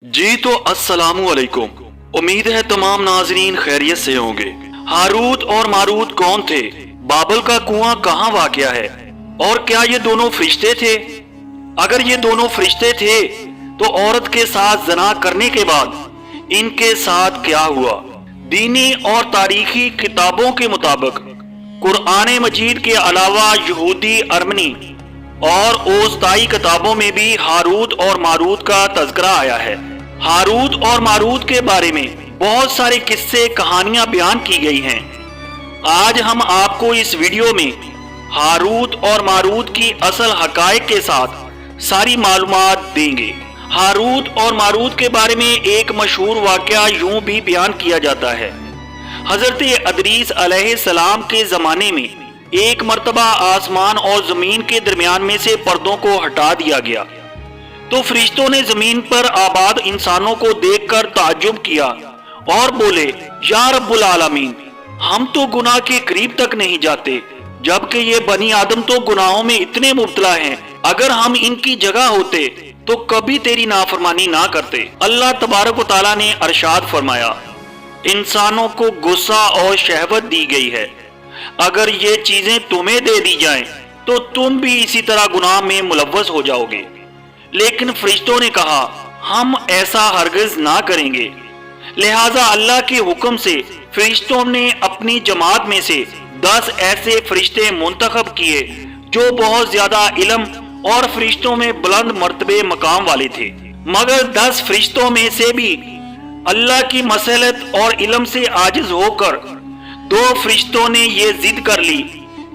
जी तो अस्सलामु अलैकुम। उम्मीद है तमाम नाजरीन खैरियत से होंगे। हारूत और मारूत कौन थे? बाबल का कुआं कहाँ वाक़या है? और क्या ये दोनों फरिश्ते थे? अगर ये दोनों फरिश्ते थे तो औरत के साथ ज़ना करने के बाद इनके साथ क्या हुआ? दीनी और तारीखी किताबों के मुताबिक कुरान मजीद के अलावा यहूदी, अरमनी और ओस्ताई किताबों में भी हारूत और मारूत का तज़किरा आया है। हारूत और मारूत के बारे में बहुत सारे किस्से, कहानियां बयान की गई हैं। आज हम आपको इस वीडियो में हारूत और मारूत की असल हकायक के साथ सारी मालूमात देंगे। हारूत और मारूत के बारे में एक मशहूर वाक़या यूं भी बयान किया जाता है। हजरत अदरीस अलैहिस्सलाम के ज़माने में एक मर्तबा आसमान और जमीन के दरमियान में से पर्दों को हटा दिया गया तो फरिश्तों ने जमीन पर आबाद इंसानों को देखकर ताज्जुब किया और बोले, या रब्बुल आलमीन, हम तो गुनाह के करीब तक नहीं जाते, जबकि ये बनी आदम तो गुनाहों में इतने मुब्तला हैं। अगर हम इनकी जगह होते तो कभी तेरी नाफरमानी ना करते। अल्लाह तबारक व तआला ने अरशाद फरमाया, इंसानों को गुस्सा और शहवत दी गई है, अगर ये चीजें तुम्हें दे दी जाएं तो तुम भी इसी तरह गुनाह में मुलव्वस हो जाओगे। लेकिन फरिश्तों ने कहा, हम ऐसा हरगिज ना करेंगे। लिहाजा अल्लाह के हुक्म से फरिश्तों ने अपनी जमात में से 10 ऐसे फरिश्ते मुंतखब किए जो बहुत ज्यादा इल्म और फरिश्तों में बुलंद मर्तबे मकाम वाले थे। मगर 10 फरिश्तों में से भी अल्लाह की मसलत और इल्म से आजिज होकर 2 फरिश्तों ने ये जिद कर ली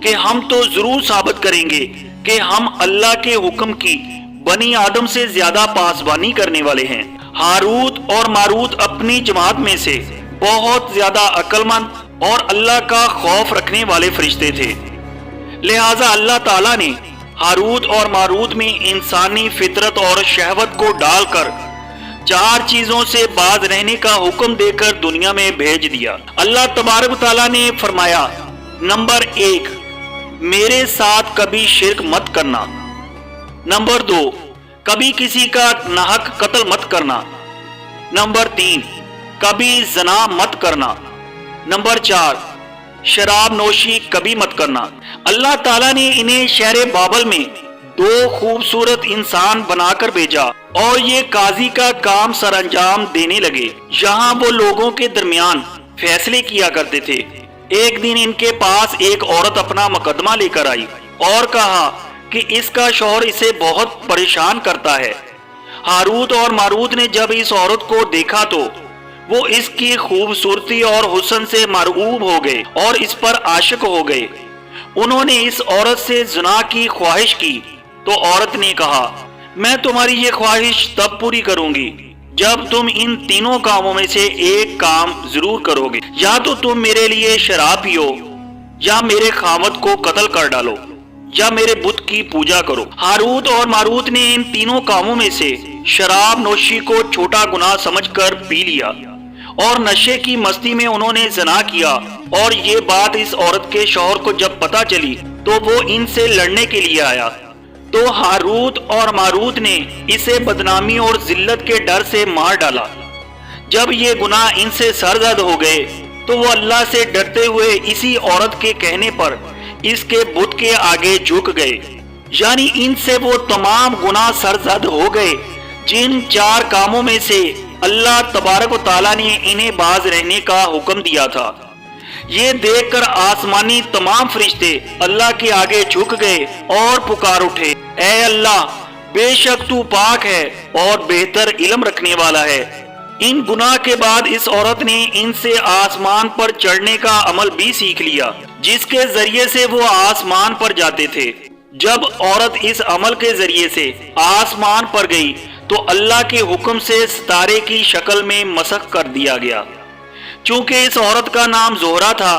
कि हम तो जरूर साबित करेंगे कि हम अल्लाह के हुक्म की बनी आदम से ज्यादा पासबानी करने वाले हैं। हारूत और मारूत अपनी जमात में से बहुत ज्यादा अक्लमंद और अल्लाह का खौफ रखने वाले फरिश्ते थे। लिहाजा अल्लाह ताला ने हारूत और मारूत में इंसानी फितरत और शहवत को डालकर 4 चीजों से बाज रहने का हुक्म देकर दुनिया में भेज दिया। अल्लाह तबारक ताला ने फरमाया, नंबर 1, मेरे साथ कभी शिर्क मत करना। नंबर 2, कभी किसी का नाहक कत्ल मत करना। नंबर 3, कभी ज़ना मत करना। नंबर 4, शराब नोशी कभी मत करना। अल्लाह ताला ने इन्हें शहर बाबल में 2 खूबसूरत इंसान बनाकर भेजा और ये काजी का काम सरअंजाम देने लगे। यहाँ वो लोगों के दरमियान फैसले किया करते थे। एक दिन इनके पास एक औरत अपना मुकदमा लेकर आई और कहा कि इसका शौहर इसे बहुत परेशान करता है। हारूत और मारूत ने जब इस औरत को देखा तो वो इसकी खूबसूरती और हुस्न से मरऊब हो गए और इस पर आशिक हो गए। उन्होंने इस औरत से ज़िना की ख्वाहिश की तो औरत ने कहा, मैं तुम्हारी ये ख्वाहिश तब पूरी करूंगी जब तुम इन तीनों कामों में से एक काम जरूर करोगे, या तो तुम मेरे लिए शराब पियो, या मेरे खामद को कत्ल कर डालो, या मेरे बुत की पूजा करो। हारूत और मारूत ने इन तीनों कामों में से शराब नोशी को छोटा गुनाह समझकर पी लिया और नशे की मस्ती में उन्होंने ज़ना किया। और ये बात इस औरत के शौहर को जब पता चली तो वो इनसे लड़ने के लिए आया। तो हारूत और मारूत ने इसे बदनामी और जिल्लत के डर से मार डाला। जब ये गुनाह इनसे सरजद हो गए तो वो अल्लाह से डरते हुए इसी औरत के कहने पर इसके बुत के आगे झुक गए। यानी इनसे वो तमाम गुनाह सरजद हो गए जिन 4 कामों में से अल्लाह तबारक व तआला ने इन्हें बाज रहने का हुक्म दिया था। ये देखकर आसमानी तमाम फरिश्ते अल्लाह के आगे झुक गए और पुकार उठे, ऐ अल्लाह, बेशक तू पाक है और बेहतर इल्म रखने वाला है। इन गुनाह के बाद इस औरत ने इनसे आसमान पर चढ़ने का अमल भी सीख लिया, जिसके जरिए से वो आसमान पर जाते थे। जब औरत इस अमल के जरिए से आसमान पर गई तो अल्लाह के हुक्म से सितारे की शक्ल में मसख कर दिया गया। चूंकि इस औरत का नाम जोहरा था,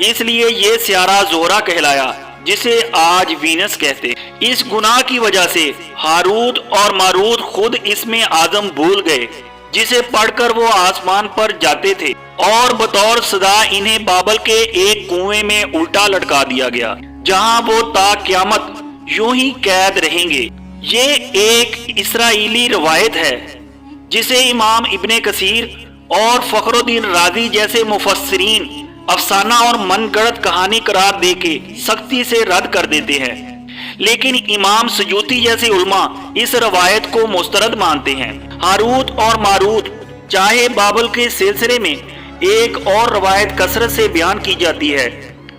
इसलिए ये सियारा जोहरा कहलाया, जिसे आज वीनस कहते। इस गुनाह की वजह से हारूत और मारूत खुद इसमें आजम भूल गए, जिसे पढ़कर वो आसमान पर जाते थे और बतौर सदा इन्हें बाबल के एक कुएं में उल्टा लटका दिया गया, जहां वो ता क़यामत यूं ही कैद रहेंगे। ये एक इसराइली रवायत है جسے امام ابن کثیر اور فخر الدین رازی جیسے مفسرین افسانہ اور من گڑت کہانی قرار دے کے سختی سے رد کر دیتے ہیں، لیکن امام سیوطی جیسے علماء اس روایت کو مسترد مانتے ہیں۔ ہاروت اور ماروت چاہے بابل کے سلسلے میں ایک اور روایت کثرت سے بیان کی جاتی ہے،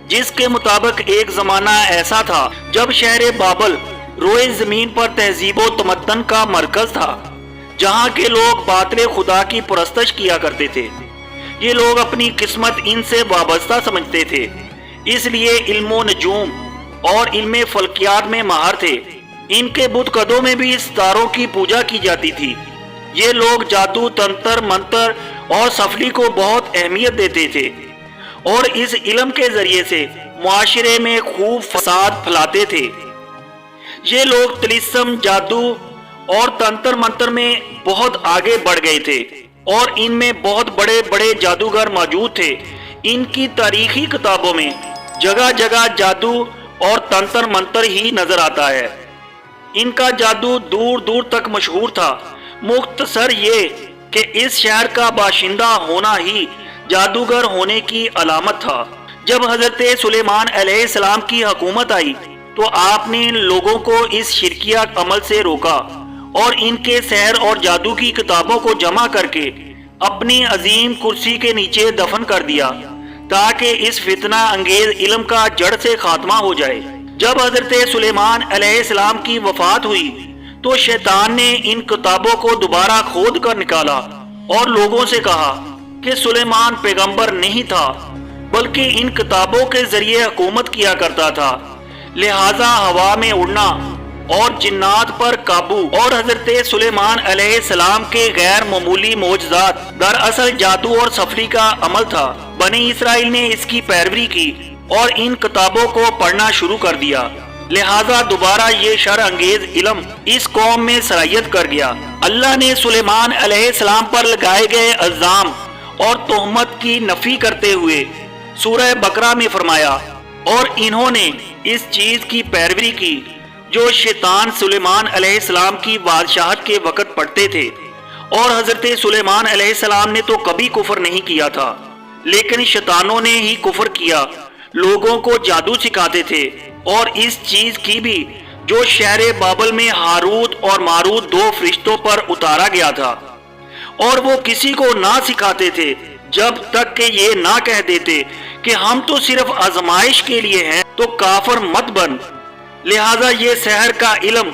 جس کے مطابق ایک زمانہ ایسا تھا جب شہر بابل روئے زمین پر تہذیب و تمدن کا مرکز تھا، جہاں کے لوگ باطل خدا کی پرستش کیا کرتے تھے۔ یہ لوگ اپنی قسمت ان سے وابستہ سمجھتے تھے، اس لیے علم و نجوم اور علم فلکیات میں ماہر تھے۔ ان کے بت قدوں میں بھی ستاروں کی پوجا کی جاتی تھی۔ یہ لوگ جادو، تنتر منتر اور سفلی کو بہت اہمیت دیتے تھے اور اس علم کے ذریعے سے معاشرے میں خوب فساد پھیلاتے تھے۔ یہ لوگ طلسم، جادو اور تنتر منتر میں بہت آگے بڑھ گئے تھے اور ان میں بہت بڑے بڑے جادوگر موجود تھے۔ ان کی تاریخی کتابوں میں جگہ جگہ جادو اور تنتر منتر ہی نظر آتا ہے۔ ان کا جادو دور دور تک مشہور تھا۔ مختصر یہ کہ اس شہر کا باشندہ ہونا ہی جادوگر ہونے کی علامت تھا۔ جب حضرت سلیمان علیہ السلام کی حکومت آئی تو آپ نے لوگوں کو اس شرکیہ عمل سے روکا اور ان کے سحر اور جادو کی کتابوں کو جمع کر کے اپنی عظیم کرسی کے نیچے دفن کر دیا تاکہ اس فتنہ انگیز علم کا جڑ سے خاتمہ ہو جائے۔ جب حضرت سلیمان علیہ السلام کی وفات ہوئی تو شیطان نے ان کتابوں کو دوبارہ کھود کر نکالا اور لوگوں سے کہا کہ سلیمان پیغمبر نہیں تھا بلکہ ان کتابوں کے ذریعے حکومت کیا کرتا تھا، لہذا ہوا میں اڑنا اور جنات پر قابو اور حضرت سلیمان علیہ السلام کے غیر معمولی معجزات دراصل جادو اور سفلی کا عمل تھا۔ بنی اسرائیل نے اس کی پیروی کی اور ان کتابوں کو پڑھنا شروع کر دیا، لہذا دوبارہ یہ شر انگیز علم اس قوم میں سرایت کر گیا۔ اللہ نے سلیمان علیہ السلام پر لگائے گئے الزام اور تہمت کی نفی کرتے ہوئے سورہ بقرہ میں فرمایا، اور انہوں نے اس چیز کی پیروی کی جو شیطان سلیمان علیہ السلام کی بادشاہت کے وقت پڑھتے تھے، اور حضرت سلیمان علیہ السلام نے تو کبھی کفر نہیں کیا تھا، لیکن شیطانوں نے ہی کفر کیا، لوگوں کو جادو سکھاتے تھے، اور اس چیز کی بھی جو شہر بابل میں ہاروت اور ماروت دو فرشتوں پر اتارا گیا تھا، اور وہ کسی کو نہ سکھاتے تھے جب تک کہ یہ نہ کہہ دیتے کہ ہم تو صرف آزمائش کے لیے ہیں، تو کافر مت بن۔ لہذا یہ سحر کا علم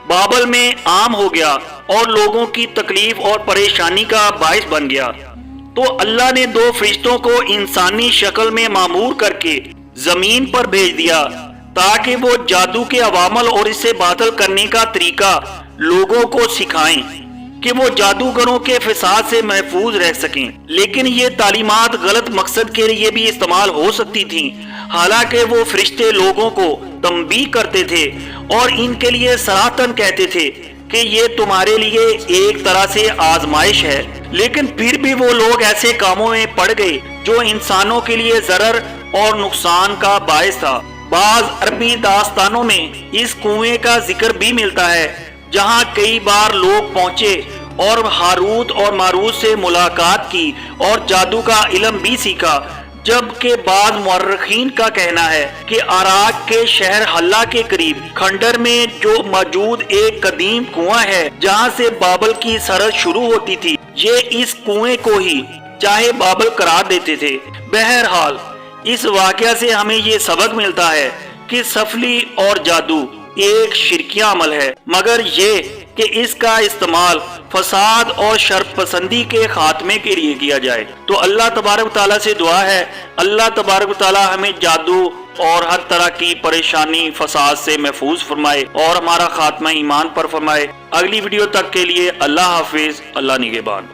بابل میں عام ہو گیا اور لوگوں کی تکلیف اور پریشانی کا باعث بن گیا۔ تو اللہ نے دو فرشتوں کو انسانی شکل میں معمور کر کے زمین پر بھیج دیا تاکہ وہ جادو کے عوامل اور اسے باطل کرنے کا طریقہ لوگوں کو سکھائیں کہ وہ جادوگروں کے فساد سے محفوظ رہ سکیں۔ لیکن یہ تعلیمات غلط مقصد کے لیے بھی استعمال ہو سکتی تھیں، حالانکہ وہ فرشتے لوگوں کو تنبیہ کرتے تھے اور ان کے لیے صراحتاً کہتے تھے کہ یہ تمہارے لیے ایک طرح سے آزمائش ہے، لیکن پھر بھی وہ لوگ ایسے کاموں میں پڑ گئے جو انسانوں کے لیے ضرر اور نقصان کا باعث تھا۔ بعض عربی داستانوں میں اس کنویں کا ذکر بھی ملتا ہے جہاں کئی بار لوگ پہنچے اور ہاروت اور ماروت سے ملاقات کی اور جادو کا علم بھی سیکھا، جبکہ بعض مورخین کا کہنا ہے کہ عراق کے شہر حلہ کے قریب کھنڈر میں جو موجود ایک قدیم کنواں ہے جہاں سے بابل کی سرحد شروع ہوتی تھی، یہ اس کنویں کو ہی چاہے بابل قرار دیتے تھے۔ بہرحال اس واقعہ سے ہمیں یہ سبق ملتا ہے کہ سفلی اور جادو ایک شرکیہ عمل ہے، مگر یہ کہ اس کا استعمال فساد اور شر پسندی کے خاتمے کے لیے کیا جائے۔ تو اللہ تبارک و تعالیٰ سے دعا ہے اللہ تبارک و تعالیٰ ہمیں جادو اور ہر طرح کی پریشانی فساد سے محفوظ فرمائے اور ہمارا خاتمہ ایمان پر فرمائے۔ اگلی ویڈیو تک کے لیے اللہ حافظ، اللہ نگہبان۔